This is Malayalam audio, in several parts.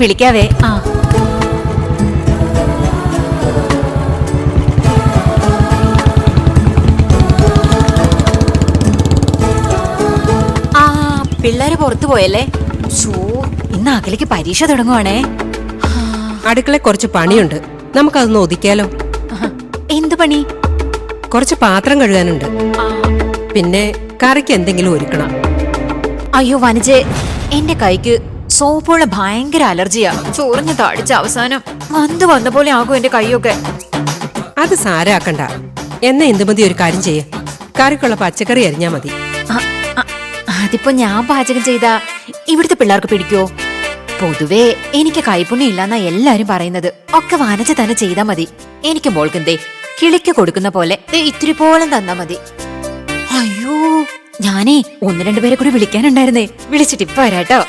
വിളിക്കാവേ. പിള്ളേര് പുറത്തു പോയല്ലേ? ഇന്ന് അകലേക്ക് പരീക്ഷ തുടങ്ങുവാണേ. അടുക്കള കുറച്ച് പണിയുണ്ട്, നമുക്കതൊന്ന് ഒതുക്കിയാലോ? എന്ത് പണി? കുറച്ച് പാത്രം കഴുകാനുണ്ട്, പിന്നെ കറിക്ക് എന്തെങ്കിലും ഒരുക്കണം. അയ്യോ വനജെ, എന്റെ കൈക്ക് സോപ്പുള്ള ഭയങ്കര അലർജിയാ. ചോറിന് തടിച്ച അവസാനം വന്ന പോലെ ആകും എന്റെ കൈയൊക്കെ. അത് സാരാക്കണ്ട. എന്നാ ഇന്ദുമതി ഒരു കാര്യം ചെയ്യ, കറിക്കുള്ള പച്ചക്കറി അരിഞ്ഞാ മതി. അതിപ്പോ ഞാൻ പാചകം ചെയ്താ ഇവിടുത്തെ പിള്ളേർക്ക് പിടിക്കോ? പൊതുവേ എനിക്ക് കൈപ്പുണ്യം ഇല്ലാന്നാ എല്ലാരും പറയുന്നത്. ഒക്കെ വനജ തന്നെ ചെയ്താ മതി. എനിക്ക് മോൾക്കെന്തേ കിളിക്ക് കൊടുക്കുന്ന പോലെ ഇത്തിരി പോലും തന്നാ മതി. അയ്യോ, ഞാനേ 1-2 പേരെ കൂടി വിളിക്കാനുണ്ടായിരുന്നേ. വിളിച്ചിട്ട് ഇപ്പൊ വരാട്ടോ.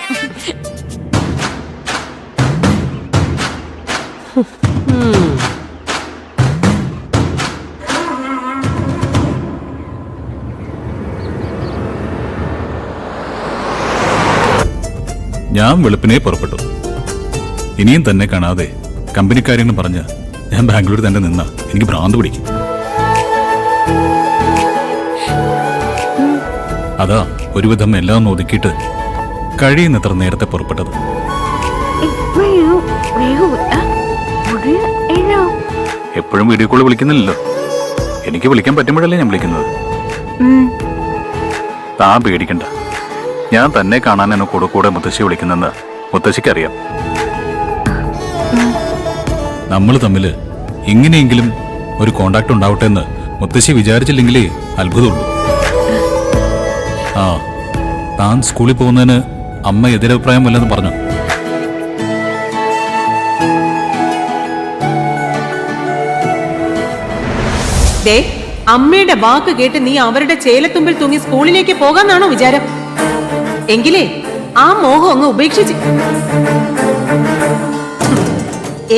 ഞാൻ വെളുപ്പിനെ പുറപ്പെട്ടു. ഇനിയും തന്നെ കാണാതെ കമ്പനിക്കാരെന്ന് പറഞ്ഞ് ഞാൻ ബാംഗ്ലൂർ തന്നെ നിന്നാ എനിക്ക് ഭ്രാന്ത് പിടിക്കും. അതാ ഒരുവിധം എല്ലാം ഒതുക്കിയിട്ട് കഴിയുന്നത്ര നേരത്തെ പുറപ്പെട്ടത്. എപ്പോഴും വീഡിയോ കോൾ വിളിക്കുന്നില്ലല്ലോ. എനിക്ക് വിളിക്കാൻ പറ്റുമ്പോഴല്ലേ ഞാൻ വിളിക്കുന്നത്. താൻ പേടിക്കണ്ട, ഞാൻ തന്നെ കാണാൻ എന്നെ കൂടെ മുത്തശ്ശി വിളിക്കുന്നെന്ന് മുത്തശ്ശിക്കറിയാം. നമ്മൾ തമ്മിൽ എങ്ങനെയെങ്കിലും ഒരു കോണ്ടാക്ട് ഉണ്ടാവട്ടെ എന്ന് മുത്തശ്ശി വിചാരിച്ചില്ലെങ്കിലേ അത്ഭുതമുള്ളൂ. താൻ സ്കൂളിൽ പോകുന്നതിന് അമ്മ എതിരഭിപ്രായം വല്ലെന്ന് പറഞ്ഞു. അമ്മയുടെ വാക്ക് കേട്ട് നീ അവരുടെ ചേലത്തുമ്പിൽ തൂങ്ങി സ്കൂളിലേക്ക് പോകാന്നാണോ വിചാരം? എങ്കിലേ ആ മോഹം അങ്ങ് ഉപേക്ഷിച്ച്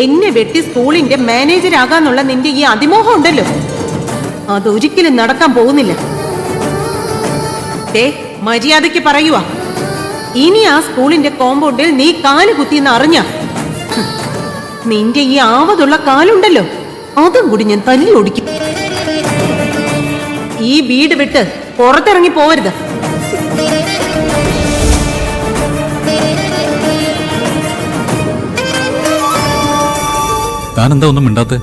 എന്നെ വെട്ടി സ്കൂളിന്റെ മാനേജർ ആകാന്നുള്ള നിന്റെ ഈ അതിമോഹം ഉണ്ടല്ലോ, അതൊരിക്കലും നടക്കാൻ പോകുന്നില്ല. മര്യാദയ്ക്ക് പറയുക, ഇനി ആ സ്കൂളിന്റെ കോമ്പൗണ്ടിൽ നീ കാല് കുത്തിയെന്ന് അറിഞ്ഞ നിന്റെ ഈ ആവതുള്ള കാലുണ്ടല്ലോ, അതും കൂടി ഞാൻ തല്ലി ഓടിക്കും. ഈ വീട് വിട്ട് പുറത്തിറങ്ങി പോവരുത്. താനെന്താ ഒന്നും മിണ്ടാത്തെ?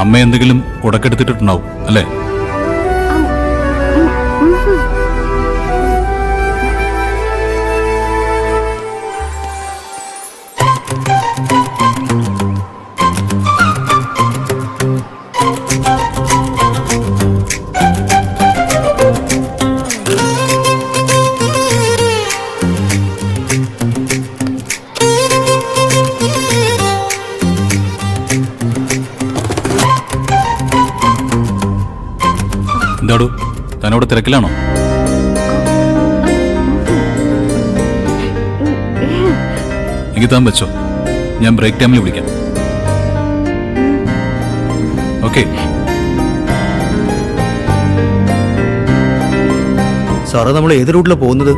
അമ്മ എന്തെങ്കിലും ഉടക്കെടുത്തിട്ടുണ്ടാവും അല്ലേ? എന്താടോ, തന്നോട് തിരക്കിലാണോ? എനിക്ക് താൻ വെച്ചോ, ഞാൻ ബ്രേക്ക് ടൈമിൽ വിളിക്കാം. ഓക്കെ. സാറേ, നമ്മൾ ഏത് റൂട്ടിലാണ് പോകുന്നത്?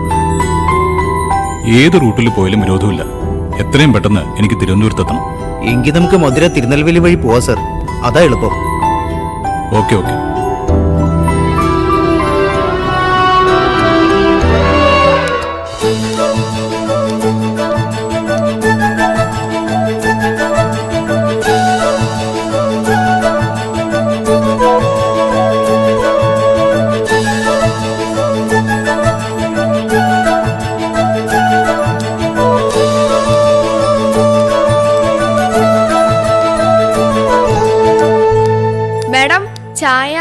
ഏത് റൂട്ടിൽ പോയാലും വിരോധമില്ല. എത്രയും പെട്ടെന്ന് എനിക്ക് തിരുവനന്തപുരത്തെത്തണം. എങ്കിൽ നമുക്ക് മധുര തിരുനെൽവേലി വഴി പോവാം സാർ, അതാ എളുപ്പം. Okay okay. മാഡം, ചായ.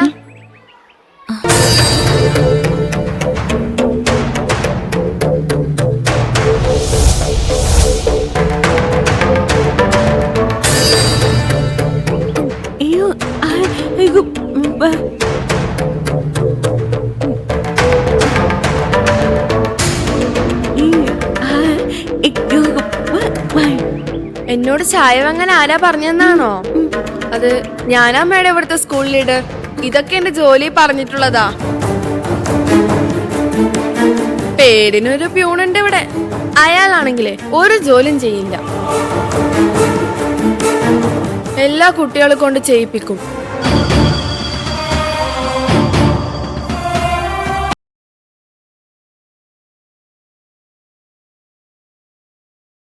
എന്നോട് ചായ വാങ്ങാൻ ആരാ പറഞ്ഞെന്നാണോ? അത് ഞാനാ മേഡം ഇവിടുത്തെ സ്കൂൾ ലീഡർ. ഇതൊക്കെ എന്റെ ജോലി പറഞ്ഞിട്ടുള്ളതാ. പേരിനൊരു പ്യൂണുണ്ട് ഇവിടെ. അയാളാണെങ്കിലേ ഒരു ജോലിയും ചെയ്യില്ല. എല്ലാ കുട്ടികളെ കൊണ്ട് ചെയ്യിപ്പിക്കും.